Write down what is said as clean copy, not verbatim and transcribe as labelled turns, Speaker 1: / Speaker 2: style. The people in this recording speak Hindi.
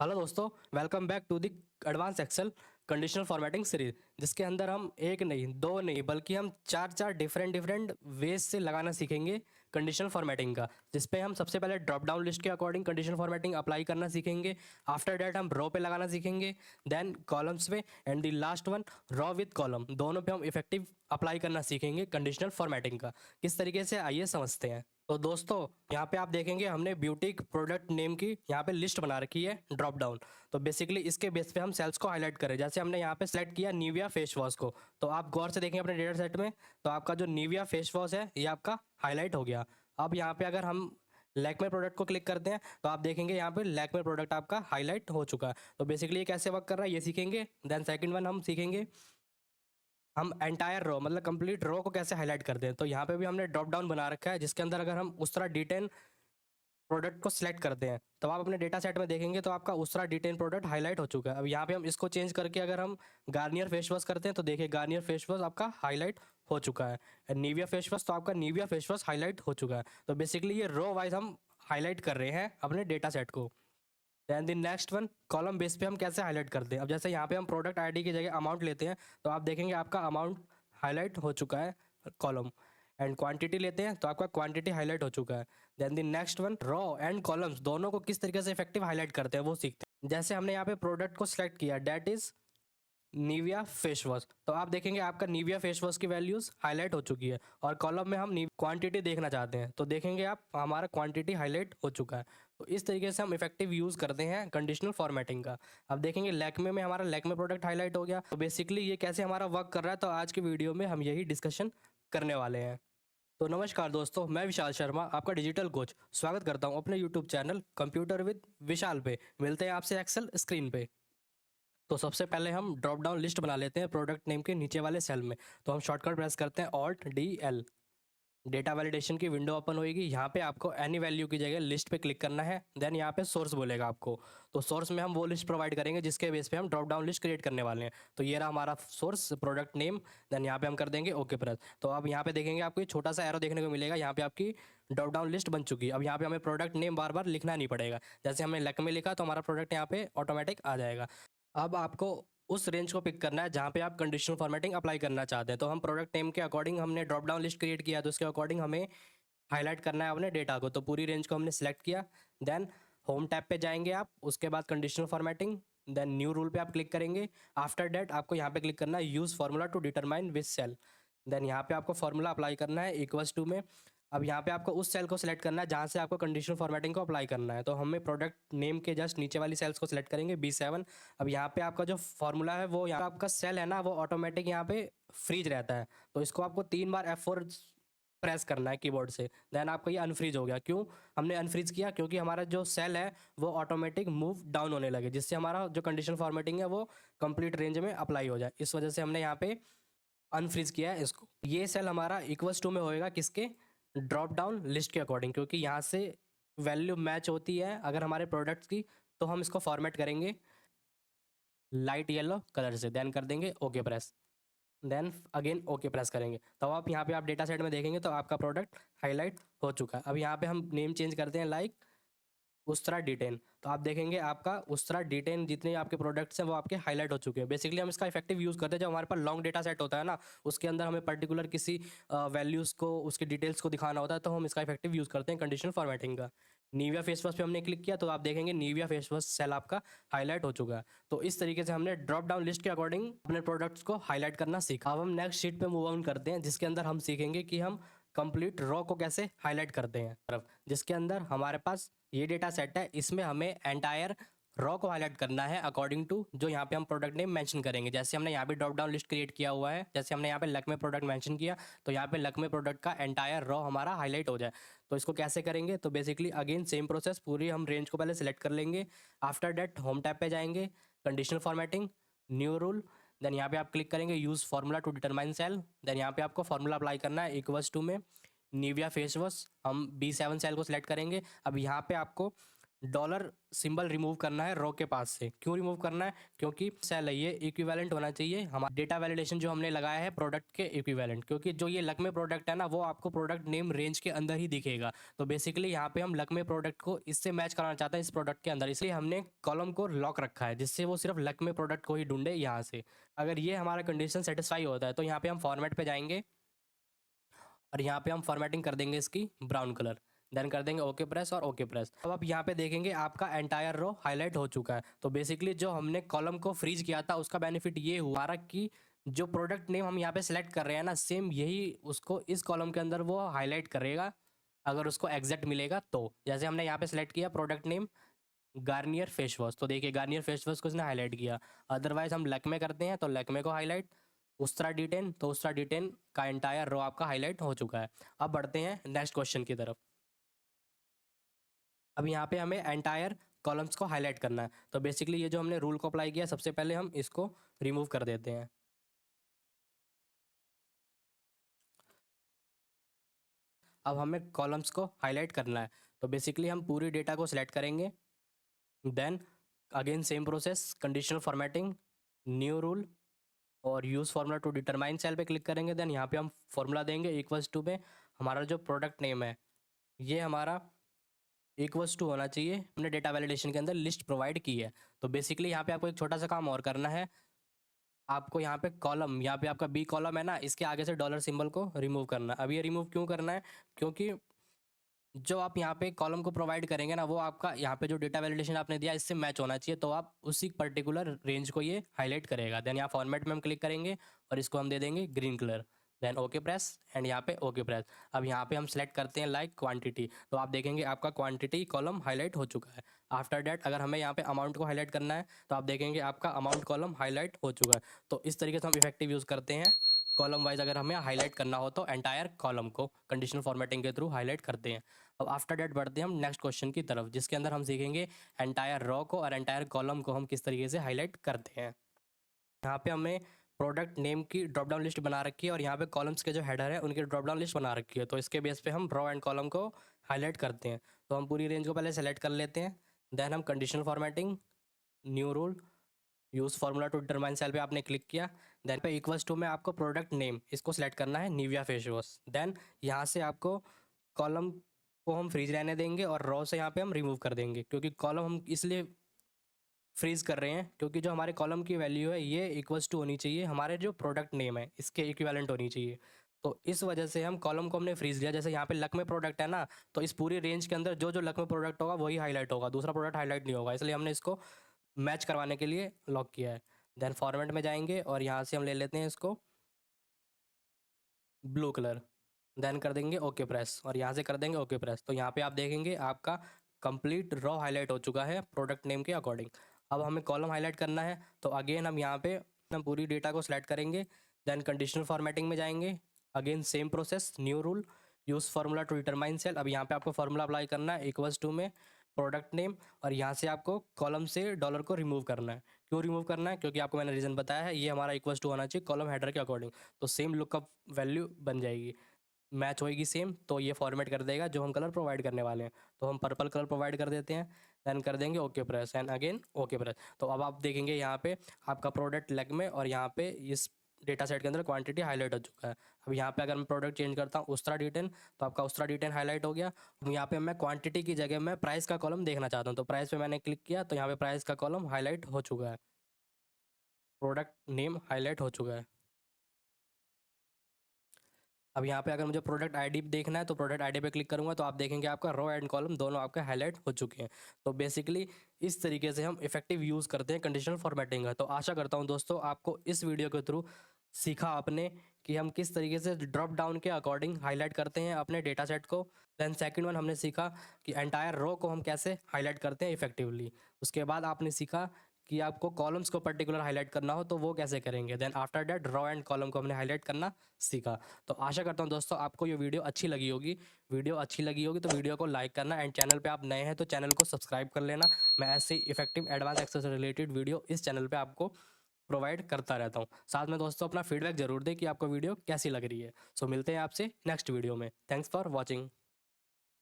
Speaker 1: हेलो दोस्तों, welcome back to the advance excel conditional formatting series, जिसके अंदर हम एक नहीं दो नहीं बल्कि हम चार चार डिफरेंट डिफरेंट वेज से लगाना सीखेंगे कंडीशनल फॉर्मेटिंग का। जिस पे हम सबसे पहले ड्रॉप डाउन लिस्ट के अकॉर्डिंग कंडीशनल फॉर्मेटिंग अप्लाई करना सीखेंगे। आफ्टर दैट हम रो पे लगाना सीखेंगे, देन कॉलम्स पे, and the last one row with column, दोनों पे हम इफेक्टिव अप्लाई करना सीखेंगे कंडीशनल फॉर्मेटिंग का। किस तरीके से, आइए समझते हैं। तो दोस्तों, यहाँ पे आप देखेंगे हमने ब्यूटिक प्रोडक्ट नेम की यहाँ पे लिस्ट बना रखी है ड्रॉप डाउन। तो बेसिकली इसके बेस पे हम सेल्स को हाईलाइट करें। जैसे हमने यहाँ पे सेलेक्ट किया निविया फेस वॉश को, तो आप गौर से देखेंगे अपने डेटा सेट में, तो आपका जो निविया फेस वॉश है ये आपका हाईलाइट हो गया। अब यहाँ पे अगर हम लैक्मे प्रोडक्ट को क्लिक करते हैं तो आप देखेंगे यहाँ पे लैक्मे प्रोडक्ट आपका हाईलाइट हो चुका है। तो बेसिकली ये कैसे वर्क कर रहा है ये सीखेंगे। देन सेकंड वन हम सीखेंगे हम एंटायर रो मतलब कंप्लीट रो को कैसे हाईलाइट करते हैं। तो यहाँ पे भी हमने ड्रॉप डाउन बना रखा है, जिसके अंदर अगर हम उस तरह डिटेन प्रोडक्ट को सिलेक्ट करते हैं तो आप अपने डेटा सेट में देखेंगे तो आपका उस तरह डिटेन प्रोडक्ट हाईलाइट हो चुका है। अब यहाँ पे हम इसको चेंज करके अगर हम गार्नियर फेस वॉश करते हैं तो देखिए गार्नियर फेस वॉश आपका हाईलाइट हो चुका है। निविया फेस वॉश, तो आपका निविया फेस वॉश हाईलाइट हो चुका है। तो बेसिकली ये रो वाइज हम हाईलाइट कर रहे हैं अपने डेटा सेट को। Then the next one column base पे हम कैसे हाईलाइट करते हैं। अब जैसे यहाँ पे हम प्रोडक्ट आईडी की जगह अमाउंट लेते हैं तो आप देखेंगे आपका अमाउंट हाईलाइट हो चुका है कॉलम। एंड क्वांटिटी लेते हैं तो आपका क्वांटिटी हाईलाइट हो चुका है। Then the next one row and columns दोनों को किस तरीके से इफेक्टिव हाईलाइट करते हैं वो सीखते हैं। जैसे हमने यहाँ पे प्रोडक्ट को सिलेक्ट किया, that is Nivea face wash, तो आप देखेंगे आपका निविया फेस वॉश की वैल्यूज हाईलाइट हो चुकी है। और कॉलम में हम क्वांटिटी देखना चाहते हैं तो देखेंगे आप हमारा क्वांटिटी हाईलाइट हो चुका है। तो इस तरीके से हम इफेक्टिव यूज़ करते हैं कंडीशनल फॉर्मेटिंग का। अब देखेंगे लैक्मे में हमारा लैक्मे प्रोडक्ट हाईलाइट हो गया। तो बेसिकली ये कैसे हमारा वर्क कर रहा है, तो आज की वीडियो में हम यही डिस्कशन करने वाले हैं। तो नमस्कार दोस्तों, मैं विशाल शर्मा, आपका डिजिटल कोच, स्वागत करता हूं अपने यूट्यूब चैनल कंप्यूटर विद विशाल पे। मिलते हैं आपसे एक्सेल स्क्रीन पे। तो सबसे पहले हम ड्रॉप डाउन लिस्ट बना लेते हैं प्रोडक्ट नेम के नीचे वाले सेल में। तो हम शॉर्टकट प्रेस करते हैं alt D L. Data validation की विंडो ओपन होगी। यहाँ पे आपको एनी वैल्यू की जगह लिस्ट पे क्लिक करना है। देन यहाँ पे सोर्स बोलेगा आपको, तो सोर्स में हम वो लिस्ट प्रोवाइड करेंगे जिसके बेस पे हम ड्रॉप डाउन लिस्ट क्रिएट करने वाले हैं। तो ये रहा हमारा सोर्स प्रोडक्ट नेम। देन यहाँ पे हम कर देंगे ओके प्रेस। तो अब यहाँ पे देखेंगे आपको ये छोटा सा एरो देखने को मिलेगा, यहाँ पे आपकी ड्रॉप डाउन लिस्ट बन चुकी है। अब यहाँ पे हमें प्रोडक्ट नेम बार बार लिखना नहीं पड़ेगा। जैसे हमने लैक्मे लिखा तो हमारा प्रोडक्ट यहाँ पे ऑटोमेटिक आ जाएगा। अब आपको उस रेंज को पिक करना है जहाँ पे आप कंडीशनल फॉर्मेटिंग अप्लाई करना चाहते हैं। तो हम प्रोडक्ट नेम के अकॉर्डिंग हमने ड्रॉप डाउन लिस्ट क्रिएट किया, तो उसके अकॉर्डिंग हमें हाईलाइट करना है अपने डेटा को। तो पूरी रेंज को हमने सेलेक्ट किया। देन होम टैब पे जाएंगे आप, उसके बाद conditional formatting, then new rule पे आप क्लिक करेंगे। आफ्टर दैट आपको यहाँ पे क्लिक करना है use formula to determine which cell. Then यहाँ पे आपको फार्मूला अप्लाई करना है इक्वल्स टू में। अब यहाँ पे आपको उस सेल को सिलेक्ट करना है जहाँ से आपको कंडीशनल फॉर्मेटिंग को अप्लाई करना है। तो हमें प्रोडक्ट नेम के जस्ट नीचे वाली सेल्स को सिलेक्ट करेंगे B7। अब यहाँ पे आपका जो फार्मूला है वो यहाँ आपका सेल है ना, वो ऑटोमेटिक यहाँ पे फ्रीज रहता है। तो इसको आपको 3 बार F4 प्रेस करना है कीबोर्ड से। देन आपका ये अनफ्रीज हो गया। क्यों हमने अनफ्रीज किया, क्योंकि हमारा जो सेल है वो ऑटोमेटिक मूव डाउन होने लगे, जिससे हमारा जो कंडीशनल फॉर्मेटिंग है वो कंप्लीट रेंज में अप्लाई हो जाए। इस वजह से हमने यहाँ पे अनफ्रीज किया है इसको। ये सेल हमारा इक्वल्स टू में होएगा किसके, ड्रॉप डाउन लिस्ट के अकॉर्डिंग, क्योंकि यहाँ से वैल्यू मैच होती है अगर हमारे प्रोडक्ट्स की। तो हम इसको फॉर्मेट करेंगे लाइट येलो कलर से, देन कर देंगे okay press. Then again okay press करेंगे तो आप यहाँ पे आप डेटा सेट में देखेंगे तो आपका प्रोडक्ट हाईलाइट हो चुका है। अब यहाँ पे हम नेम चेंज करते हैं लाइक उस्तरा डिटेन। तो आप देखेंगे आपका उस्तरा डिटेन जितने आपके प्रोडक्ट्स हैं वो आपके हाईलाइट हो चुके हैं। बेसिकली हम इसका इफेक्टिव यूज़ करते हैं जब हमारे पास लॉन्ग डेटा सेट होता है ना, उसके अंदर हमें पर्टिकुलर किसी वैल्यूज़ को, उसकी डिटेल्स को दिखाना होता है, तो हम इसका इफेक्टिव यूज़ करते हैं कंडीशनल फॉर्मेटिंग का। निविया फेस वॉश पे हमने क्लिक किया तो आप देखेंगे निविया फेस वॉश सेल आपका हाईलाइट हो चुका है। तो इस तरीके से हमने ड्रॉप डाउन लिस्ट के अकॉर्डिंग अपने प्रोडक्ट्स को हाईलाइट करना सीखा। अब हम नेक्स्ट शीट पे मूव ऑन करते हैं, जिसके अंदर हम सीखेंगे कि हम कंप्लीट रो को कैसे हाईलाइट करते हैं तरफ, जिसके अंदर हमारे पास ये डेटा सेट है। इसमें हमें एंटायर रॉ को हाईलाइट करना है अकॉर्डिंग टू जो यहाँ पे हम प्रोडक्ट नेम मेंशन करेंगे। जैसे हमने यहाँ पे ड्रॉप डाउन लिस्ट क्रिएट किया हुआ है, जैसे हमने यहाँ पे लक्मे प्रोडक्ट मेंशन किया तो यहाँ पे लक्मे प्रोडक्ट का एंटायर रॉ हमारा हाईलाइट हो जाए। तो इसको कैसे करेंगे, तो बेसिकली अगेन सेम प्रोसेस, पूरी हम रेंज को पहले सेलेक्ट कर लेंगे। आफ्टर दैट होम टैब पे जाएंगे, conditional formatting, new rule, then यहाँ पे आप क्लिक करेंगे use formula to determine cell. Then यहाँ पे आपको फार्मूला अप्लाई करना है इक्वल्स टू में निविया फेस वॉश, हम B7 सेल को सिलेक्ट करेंगे। अब यहाँ पे आपको डॉलर सिंबल रिमूव करना है रो के पास से। क्यों रिमूव करना है? क्योंकि सेल है ये इक्विवेलेंट होना चाहिए हमारा डेटा वैलिडेशन जो हमने लगाया है प्रोडक्ट के इक्विवेलेंट, क्योंकि जो ये लक्मे प्रोडक्ट है ना वो आपको प्रोडक्ट नेम रेंज के अंदर ही दिखेगा। तो बेसिकली यहाँ पे हम लक्मे प्रोडक्ट को इससे मैच कराना चाहते हैं इस प्रोडक्ट के अंदर, इसलिए हमने कॉलम को लॉक रखा है जिससे वो सिर्फ लक्मे प्रोडक्ट को ही ढूंढे यहाँ से। अगर ये हमारा कंडीशन सेटिस्फाई होता है तो यहाँ पे हम फॉर्मेट पे जाएंगे और यहाँ पे हम फॉर्मेटिंग कर देंगे इसकी ब्राउन कलर, देन कर देंगे ओके प्रेस और ओके प्रेस। अब आप यहाँ पे देखेंगे आपका एंटायर रो हाईलाइट हो चुका है। तो बेसिकली जो हमने कॉलम को फ्रीज किया था उसका बेनिफिट ये हुआ कि जो प्रोडक्ट नेम हम यहाँ पे सेलेक्ट कर रहे हैं ना सेम यही उसको इस कॉलम के अंदर वो हाईलाइट करेगा अगर उसको एग्जैक्ट मिलेगा तो। जैसे हमने यहाँ पे सेलेक्ट किया product name Garnier face wash, तो देखिए गार्नियर फेस वॉश को उसने हाईलाइट किया। अदरवाइज हम लैक्मे करते हैं तो लैक्मे को हाईलाइट, उस्त्रा डी10 तो उस्त्रा डी10 का एंटायर रो आपका हाईलाइट हो चुका है। अब बढ़ते हैं नेक्स्ट क्वेश्चन की तरफ। अब यहाँ पे हमें एंटायर कॉलम्स को हाईलाइट करना है। तो बेसिकली ये जो हमने रूल को अप्लाई किया सबसे पहले हम इसको रिमूव कर देते हैं। अब हमें कॉलम्स को हाईलाइट करना है तो बेसिकली हम पूरी डेटा को सिलेक्ट करेंगे, then again same process conditional formatting, new rule और use formula to determine cell पे क्लिक करेंगे। देन यहाँ पे हम फॉर्मूला देंगे इक्वल्स टू में हमारा जो प्रोडक्ट नेम है ये हमारा इक्वल्स टू होना चाहिए, हमने डेटा वैलिडेशन के अंदर लिस्ट प्रोवाइड की है। तो बेसिकली यहाँ पे आपको एक छोटा सा काम और करना है, आपको यहाँ पे कॉलम, यहाँ पे आपका बी कॉलम है ना इसके आगे से डॉलर सिंबल को रिमूव करना है। अब ये रिमूव क्यों करना है? क्योंकि जो आप यहाँ पे कॉलम को प्रोवाइड करेंगे ना वो आपका यहाँ पे जो डेटा वैलिडेशन आपने दिया इससे मैच होना चाहिए, तो आप उसी पर्टिकुलर रेंज को ये हाईलाइट करेगा। देन यहाँ फॉर्मेट में हम क्लिक करेंगे और इसको हम दे देंगे green colour, then okay press and यहाँ पे ओके प्रेस। अब यहाँ पे हम सेलेक्ट करते हैं लाइक क्वांटिटी, तो आप देखेंगे आपका क्वांटिटी कॉलम हाईलाइट हो चुका है। आफ्टर डैट अगर हमें यहाँ पे अमाउंट को हाईलाइट करना है तो आप देखेंगे आपका अमाउंट कॉलम हाईलाइट हो चुका है। तो इस तरीके से हम इफेक्टिव यूज़ करते हैं कॉलम वाइज, अगर हमें हाईलाइट करना हो तो एंटायर कॉलम को कंडीशनल फॉर्मेटिंग के थ्रू हाईलाइट करते हैं। अब आफ्टर डेट बढ़ते हैं हम नेक्स्ट क्वेश्चन की तरफ जिसके अंदर हम सीखेंगे एंटायर रो को और एंटायर कॉलम को हम किस तरीके से हाईलाइट करते हैं। यहाँ पे हमें प्रोडक्ट नेम की ड्रॉप डाउन लिस्ट बना रखी है और यहाँ पे कॉलम्स के जो हेडर है उनकी ड्रॉप डाउन लिस्ट बना रखी है। तो इसके बेस पे हम रो एंड कॉलम को हाईलाइट करते हैं। तो हम पूरी रेंज को पहले सेलेक्ट कर लेते हैं, देन हम conditional formatting, new rule, use formula to determine cell पे आपने क्लिक किया, देन पे इक्वल्स टू में आपको प्रोडक्ट नेम इसको सेलेक्ट करना है निविया फेस वॉश। देन यहाँ से आपको कॉलम को हम फ्रीज रहने देंगे और रो से यहाँ पे हम रिमूव कर देंगे, क्योंकि कॉलम हम इसलिए फ्रीज कर रहे हैं क्योंकि जो हमारे कॉलम की वैल्यू है ये इक्वल्स टू होनी चाहिए हमारे जो प्रोडक्ट नेम है इसके इक्विवेलेंट होनी चाहिए। तो इस वजह से हम कॉलम को हमने फ्रीज लिया। जैसे यहाँ पे लक में प्रोडक्ट है ना तो इस पूरी रेंज के अंदर जो जो लक में प्रोडक्ट होगा वही हाईलाइट होगा, दूसरा प्रोडक्ट हाईलाइट नहीं होगा, इसलिए हमने इसको मैच करवाने के लिए लॉक किया है। देन फॉर्मेट में जाएंगे और यहाँ से हम ले लेते हैं इसको ब्लू कलर, देन कर देंगे ओके प्रेस और यहाँ से कर देंगे ओके प्रेस। तो यहाँ पे आप देखेंगे आपका कंप्लीट रो हाईलाइट हो चुका है प्रोडक्ट नेम के अकॉर्डिंग। अब हमें कॉलम हाईलाइट करना है तो अगेन हम यहाँ पे हम पूरी डेटा को सिलेक्ट करेंगे, देन कंडीशनल फॉर्मेटिंग में जाएंगे, again same process, new rule, use formula to determine cell. अब यहाँ पे आपको फार्मूला अप्लाई करना है इक्वल्स टू में प्रोडक्ट नेम और यहाँ से आपको कॉलम से डॉलर को रिमूव करना है। क्यों रिमूव करना है? क्योंकि आपको मैंने रीज़न बताया है, ये हमारा इक्वल्स टू होना चाहिए कॉलम हेडर के अकॉर्डिंग। तो सेम लुकअप वैल्यू बन जाएगी, मैच होएगी सेम, तो ये फॉर्मेट कर देगा जो हम कलर प्रोवाइड करने वाले हैं। तो हम पर्पल कलर प्रोवाइड कर देते हैं, देन कर देंगे okay press and again okay press. तो अब आप देखेंगे यहाँ पे आपका प्रोडक्ट लेग में और यहाँ पे इस डेटा सेट के अंदर क्वांटिटी हाईलाइट हो चुका है। अब यहाँ पे अगर मैं प्रोडक्ट चेंज करता हूँ उस्त्रा डी10 तो आपका उस्त्रा डी10 हाईलाइट हो गया। यहाँ पे मैं क्वांटिटी की जगह मैं प्राइस का कॉलम देखना चाहता हूँ, तो प्राइस पे मैंने क्लिक किया तो यहाँ पे प्राइस का कॉलम हाईलाइट हो चुका है, प्रोडक्ट नेम हाईलाइट हो चुका है। अब यहाँ पे अगर मुझे प्रोडक्ट आईडी देखना है तो प्रोडक्ट आईडी पे क्लिक करूंगा तो आप देखेंगे आपका रो एंड कॉलम दोनों आपके हाईलाइट हो चुके हैं। तो बेसिकली इस तरीके से हम इफेक्टिव यूज़ करते हैं कंडीशनल फॉर्मेटिंग का। तो आशा करता हूँ दोस्तों आपको इस वीडियो के थ्रू सीखा आपने कि हम किस तरीके से ड्रॉप डाउन के अकॉर्डिंग हाईलाइट करते हैं अपने डेटा सेट को। देन सेकंड वन हमने सीखा कि एंटायर रो को हम कैसे हाईलाइट करते हैं इफेक्टिवली। उसके बाद आपने सीखा कि आपको कॉलम्स को पर्टिकुलर हाईलाइट करना हो तो वो कैसे करेंगे। Then after that row and column को हमने हाईलाइट करना सीखा। तो आशा करता हूँ दोस्तों आपको ये वीडियो अच्छी लगी होगी। वीडियो अच्छी लगी होगी तो वीडियो को लाइक करना एंड चैनल पे आप नए हैं तो चैनल को सब्सक्राइब कर लेना। मैं ऐसे इफेक्टिव एडवांस एक्सेस से रिलेटेड वीडियो इस चैनल पे आपको प्रोवाइड करता रहता हूँ। साथ में दोस्तों अपना फीडबैक जरूर दें कि आपको वीडियो कैसी लग रही है। सो मिलते हैं आपसे नेक्स्ट वीडियो में। Thanks for watching.